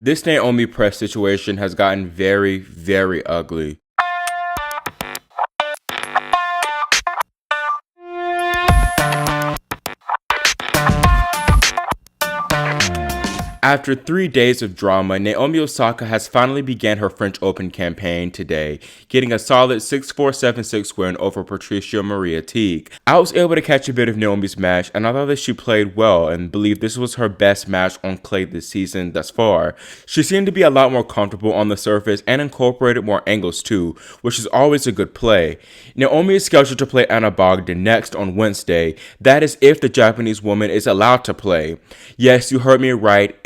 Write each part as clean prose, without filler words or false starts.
This Naomi press situation has gotten very, very ugly. After 3 days of drama, Naomi Osaka has finally began her French Open campaign today, getting a solid 6-4, 7-6 win over Patricia Maria Tig. I was able to catch a bit of Naomi's match, and I thought that she played well and believe this was her best match on clay this season thus far. She seemed to be a lot more comfortable on the surface and incorporated more angles too, which is always a good play. Naomi is scheduled to play Anna Bogdan next on Wednesday. That is if the Japanese woman is allowed to play. Yes, you heard me right,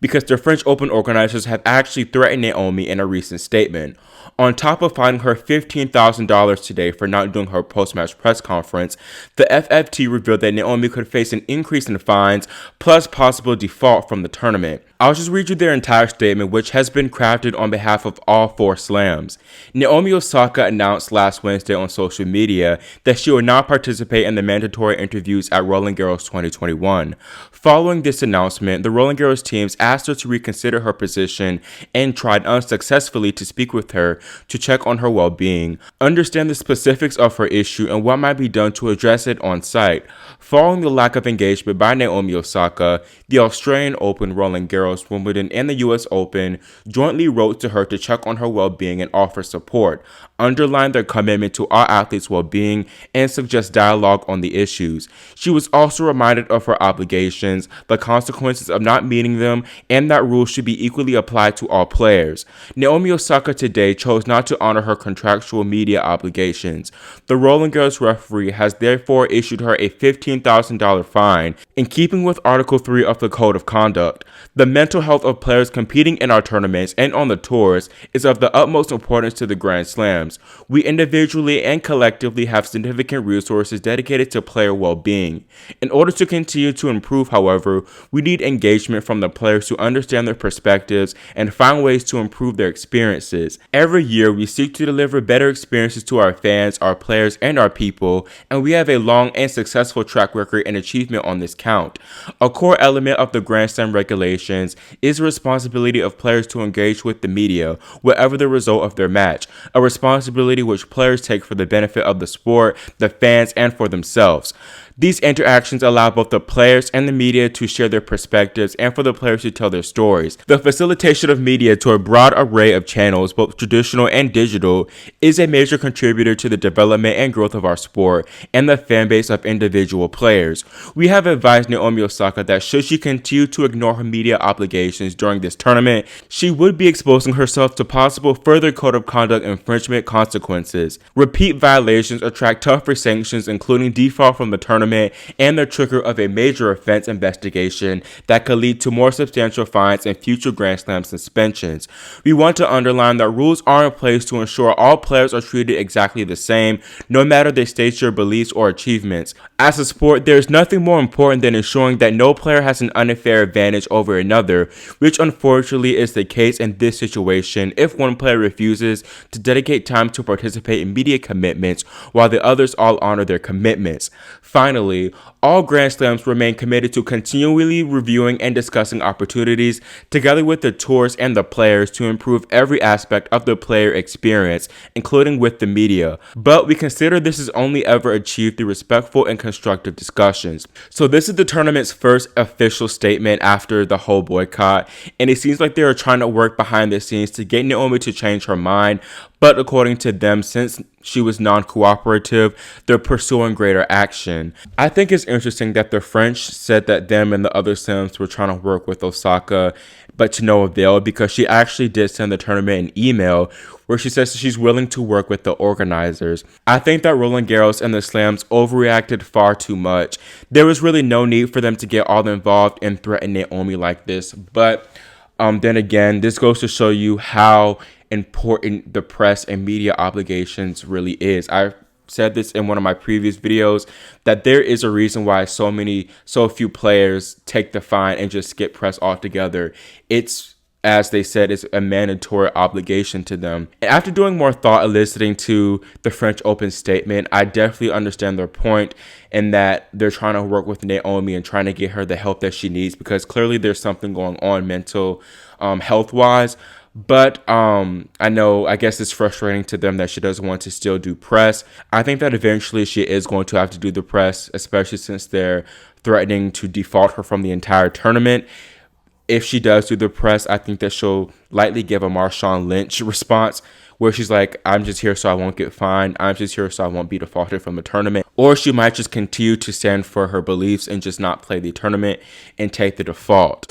because the French Open organizers have actually threatened Naomi in a recent statement. On top of fining her $15,000 today for not doing her post-match press conference, the FFT revealed that Naomi could face an increase in fines plus possible default from the tournament. I'll just read you their entire statement, which has been crafted on behalf of all 4 slams. Naomi Osaka announced last Wednesday on social media that she will not participate in the mandatory interviews at Roland Garros 2021. Following this announcement, the Roland Garros teams asked her to reconsider her position and tried unsuccessfully to speak with her to check on her well-being, understand the specifics of her issue, and what might be done to address it on site. Following the lack of engagement by Naomi Osaka, the Australian Open, Roland Garros, Wimbledon, and the US Open jointly wrote to her to check on her well-being and offer support, underline their commitment to all athletes' well-being, and suggest dialogue on the issues. She was also reminded of her obligations, the consequences of not meeting them, and that rules should be equally applied to all players. Naomi Osaka today chose not to honor her contractual media obligations. The Roland Garros referee has therefore issued her a $15,000 fine in keeping with Article 3 of the Code of Conduct. The mental health of players competing in our tournaments and on the tours is of the utmost importance to the Grand Slams. We individually and collectively have significant resources dedicated to player well-being. In order to continue to improve, however, we need engagement from the players to understand their perspectives and find ways to improve their experiences. Every year, we seek to deliver better experiences to our fans, our players, and our people, and we have a long and successful track record and achievement on this count. A core element of the Grand Slam regulations is the responsibility of players to engage with the media, whatever the result of their match, a responsibility which players take for the benefit of the sport, the fans, and for themselves. These interactions allow both the players and the media to share their perspectives and for the players to tell their stories. The facilitation of media to a broad array of channels, both traditional and digital, is a major contributor to the development and growth of our sport and the fan base of individual players. We have advised Naomi Osaka that should she continue to ignore her media obligations during this tournament, she would be exposing herself to possible further code of conduct infringement consequences. Repeat violations attract tougher sanctions, including default from the tournament and the trigger of a major offense investigation that could lead to more substantial fines and future Grand Slam suspensions. We want to underline that rules are in place to ensure all players are treated exactly the same, no matter their stature, beliefs, or achievements. As a sport, there is nothing more important than ensuring that no player has an unfair advantage over another, which unfortunately is the case in this situation if one player refuses to dedicate time to participate in media commitments while the others all honor their commitments. Finally, all Grand Slams remain committed to continually reviewing and discussing opportunities together with the tours and the players to improve every aspect of the player experience, including with the media. But we consider this is only ever achieved through respectful and constructive discussions. So this is the tournament's first official statement after the whole boycott, and it seems like they are trying to work behind the scenes to get Naomi to change her mind. But according to them, since she was non-cooperative, they're pursuing greater action. I think it's interesting that the French said that them and the other Sims were trying to work with Osaka, but to no avail, because she actually did send the tournament an email where she says she's willing to work with the organizers. I think that Roland Garros and the Slams overreacted far too much. There was really no need for them to get all involved and threaten Naomi like this. But then again, this goes to show you how important the press and media obligations really is. I said this in one of my previous videos that there is a reason why so few players take the fine and just skip press altogether. It's as they said, is a mandatory obligation to them. And after doing more thought and listening to the French Open statement, I definitely understand their point in that they're trying to work with Naomi and trying to get her the help that she needs, because clearly there's something going on mental health-wise. But I guess it's frustrating to them that she doesn't want to still do press. I think that eventually she is going to have to do the press, especially since they're threatening to default her from the entire tournament. If she does do the press, I think that she'll likely give a Marshawn Lynch response where she's like, I'm just here so I won't get fined. I'm just here so I won't be defaulted from the tournament. Or she might just continue to stand for her beliefs and just not play the tournament and take the default.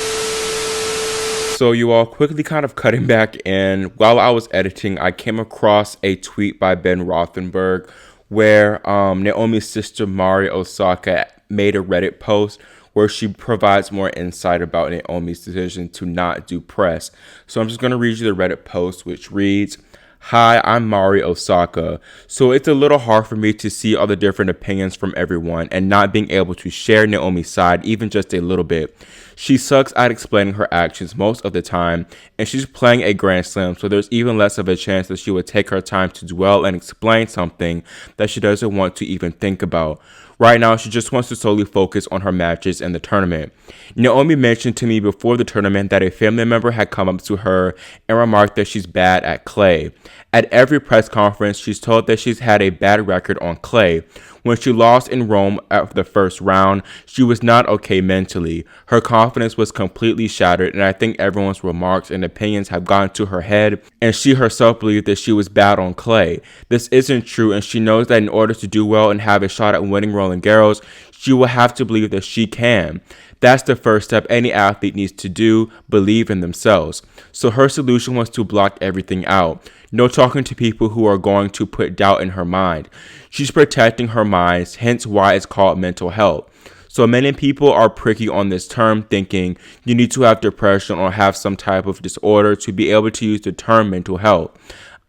So you all, quickly kind of cutting back in, while I was editing, I came across a tweet by Ben Rothenberg where Naomi's sister Maria Osaka made a Reddit post where she provides more insight about Naomi's decision to not do press. So I'm just going to read you the Reddit post, which reads, "Hi, I'm Mari Osaka. So it's a little hard for me to see all the different opinions from everyone and not being able to share Naomi's side even just a little bit. She sucks at explaining her actions most of the time, and she's playing a Grand Slam, so there's even less of a chance that she would take her time to dwell and explain something that she doesn't want to even think about. Right now, she just wants to solely focus on her matches and the tournament. Naomi mentioned to me before the tournament that a family member had come up to her and remarked that she's bad at clay. At every press conference, she's told that she's had a bad record on clay. When she lost in Rome at the first round, she was not okay mentally. Her confidence was completely shattered, and I think everyone's remarks and opinions have gone to her head, and she herself believed that she was bad on clay. This isn't true, and she knows that in order to do well and have a shot at winning Roland Garros, she will have to believe that she can. That's the first step any athlete needs to do, believe in themselves. So her solution was to block everything out. No talking to people who are going to put doubt in her mind. She's protecting her mind, hence why it's called mental health. So many people are pricky on this term, thinking you need to have depression or have some type of disorder to be able to use the term mental health.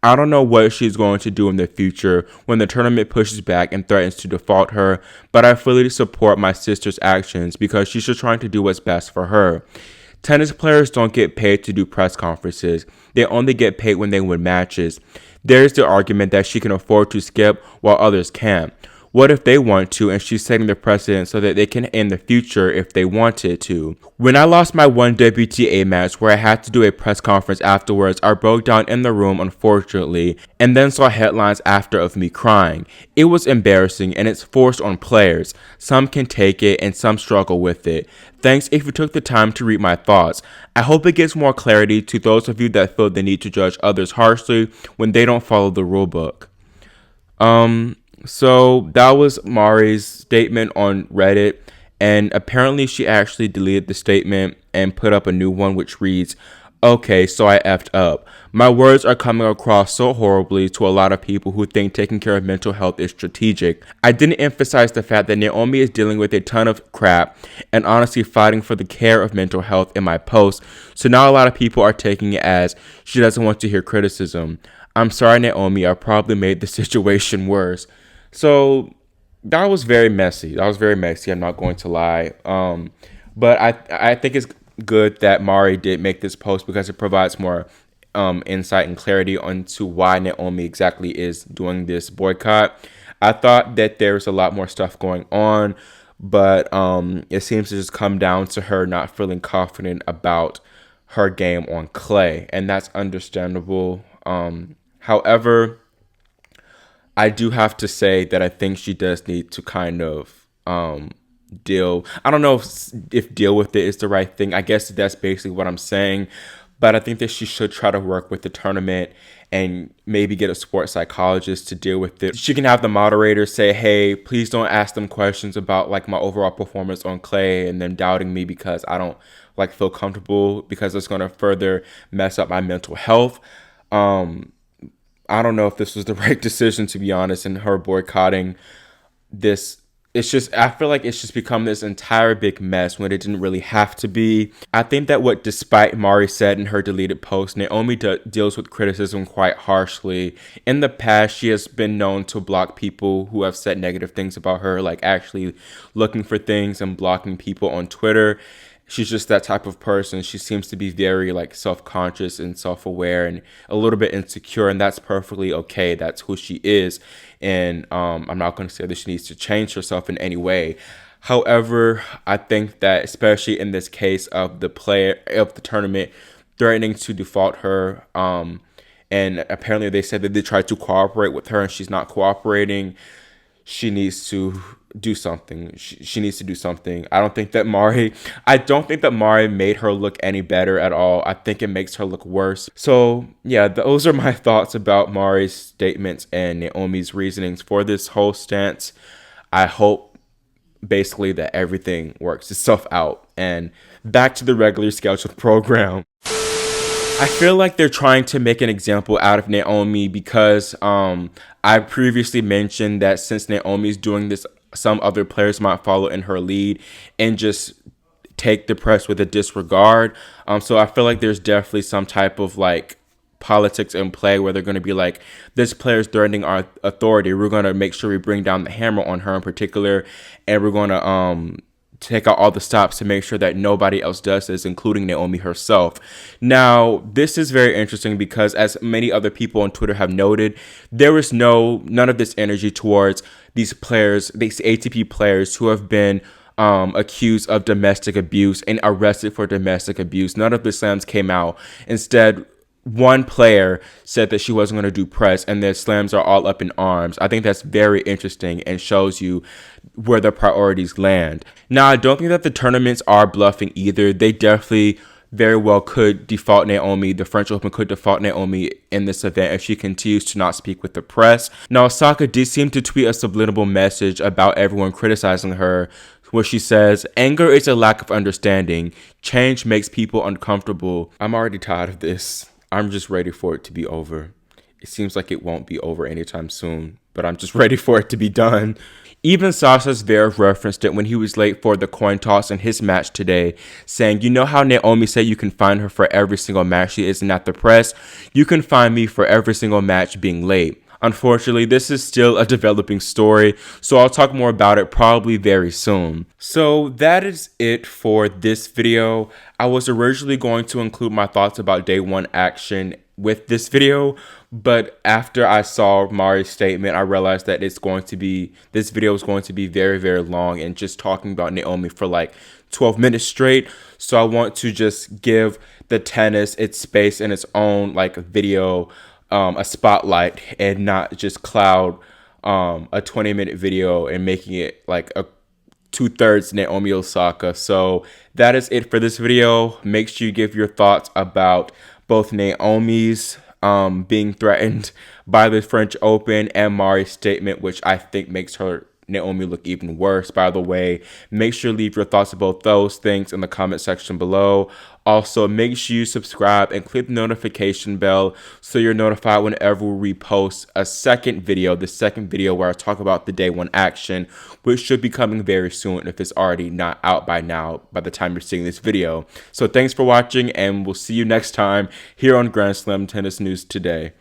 I don't know what she's going to do in the future when the tournament pushes back and threatens to default her, but I fully support my sister's actions because she's just trying to do what's best for her. Tennis players don't get paid to do press conferences. They only get paid when they win matches. There's the argument that she can afford to skip while others can't. What if they want to, and she's setting the precedent so that they can in the future if they wanted to? When I lost my one WTA match where I had to do a press conference afterwards, I broke down in the room, unfortunately, and then saw headlines after of me crying. It was embarrassing, and it's forced on players. Some can take it, and some struggle with it. Thanks if you took the time to read my thoughts. I hope it gives more clarity to those of you that feel the need to judge others harshly when they don't follow the rulebook." So that was Mari's statement on Reddit, and apparently she actually deleted the statement and put up a new one which reads, "Okay, so I effed up. My words are coming across so horribly to a lot of people who think taking care of mental health is strategic. I didn't emphasize the fact that Naomi is dealing with a ton of crap and honestly fighting for the care of mental health in my post, so now a lot of people are taking it as she doesn't want to hear criticism. I'm sorry, Naomi, I probably made the situation worse." So that was very messy. I'm not going to lie. But I think it's good that Mari did make this post because it provides more insight and clarity onto why Naomi exactly is doing this boycott. I thought that there's a lot more stuff going on, but it seems to just come down to her not feeling confident about her game on clay, and that's understandable. However, I do have to say that I think she does need to kind of deal. I don't know if deal with it is the right thing. I guess that's basically what I'm saying. But I think that she should try to work with the tournament and maybe get a sports psychologist to deal with it. She can have the moderator say, hey, please don't ask them questions about like my overall performance on clay and them doubting me because I don't like feel comfortable, because it's going to further mess up my mental health. I don't know if this was the right decision, to be honest, in her boycotting this. It's just, I feel like it's just become this entire big mess when it didn't really have to be. I think that what, despite Mari said in her deleted post, Naomi deals with criticism quite harshly. In the past, she has been known to block people who have said negative things about her, like actually looking for things and blocking people on Twitter. she's just that type of person. She seems to be very like self-conscious and self-aware and a little bit insecure, and that's perfectly okay. That's who she is. And I'm not going to say that she needs to change herself in any way. However, I think that especially in this case of the player of the tournament threatening to default her, and apparently they said that they tried to cooperate with her and she's not cooperating, she needs to do something. She needs to do something. I don't think that Mari made her look any better at all. I think it makes her look worse. So yeah, those are my thoughts about Mari's statements and Naomi's reasonings for this whole stance. I hope basically that everything works itself out and back to the regularly scheduled program. I feel like they're trying to make an example out of Naomi because I previously mentioned that since Naomi's doing this, some other players might follow in her lead and just take the press with a disregard. So I feel like there's definitely some type of like politics in play where they're going to be like, this player's threatening our authority. We're going to make sure we bring down the hammer on her in particular, and we're going to take out all the stops to make sure that nobody else does this, including Naomi herself. Now, this is very interesting because as many other people on Twitter have noted, there was none of this energy towards these players, these ATP players who have been accused of domestic abuse and arrested for domestic abuse. None of the slams came out. Instead, one player said that she wasn't going to do press, and their slams are all up in arms. I think that's very interesting and shows you where the priorities land. Now, I don't think that the tournaments are bluffing either. They definitely very well could default Naomi. The French Open could default Naomi in this event if she continues to not speak with the press. Now, Osaka did seem to tweet a subliminal message about everyone criticizing her, where she says, "Anger is a lack of understanding. Change makes people uncomfortable." I'm already tired of this. I'm just ready for it to be over. It seems like it won't be over anytime soon, but I'm just ready for it to be done. Even Sasha Zverev referenced it when he was late for the coin toss in his match today, saying, "You know how Naomi said you can find her for every single match she isn't at the press? You can find me for every single match being late." Unfortunately, this is still a developing story, so I'll talk more about it probably very soon. So that is it for this video. I was originally going to include my thoughts about day one action with this video, but after I saw Mari's statement, I realized that this video is going to be very, very long and just talking about Naomi for like 12 minutes straight. So I want to just give the tennis its space in its own like video, a spotlight, and not just cloud a 20-minute video and making it like a 2/3 Naomi Osaka. So that is it for this video. Make sure you give your thoughts about both Naomi's being threatened by the French Open and Mari's statement, which I think makes Naomi look even worse. By the way, make sure to leave your thoughts about those things in the comment section below. Also, make sure you subscribe and click the notification bell so you're notified whenever we post the second video where I talk about the day one action, which should be coming very soon if it's already not out by now by the time you're seeing this video. So thanks for watching, and we'll see you next time here on Grand Slam Tennis News Today.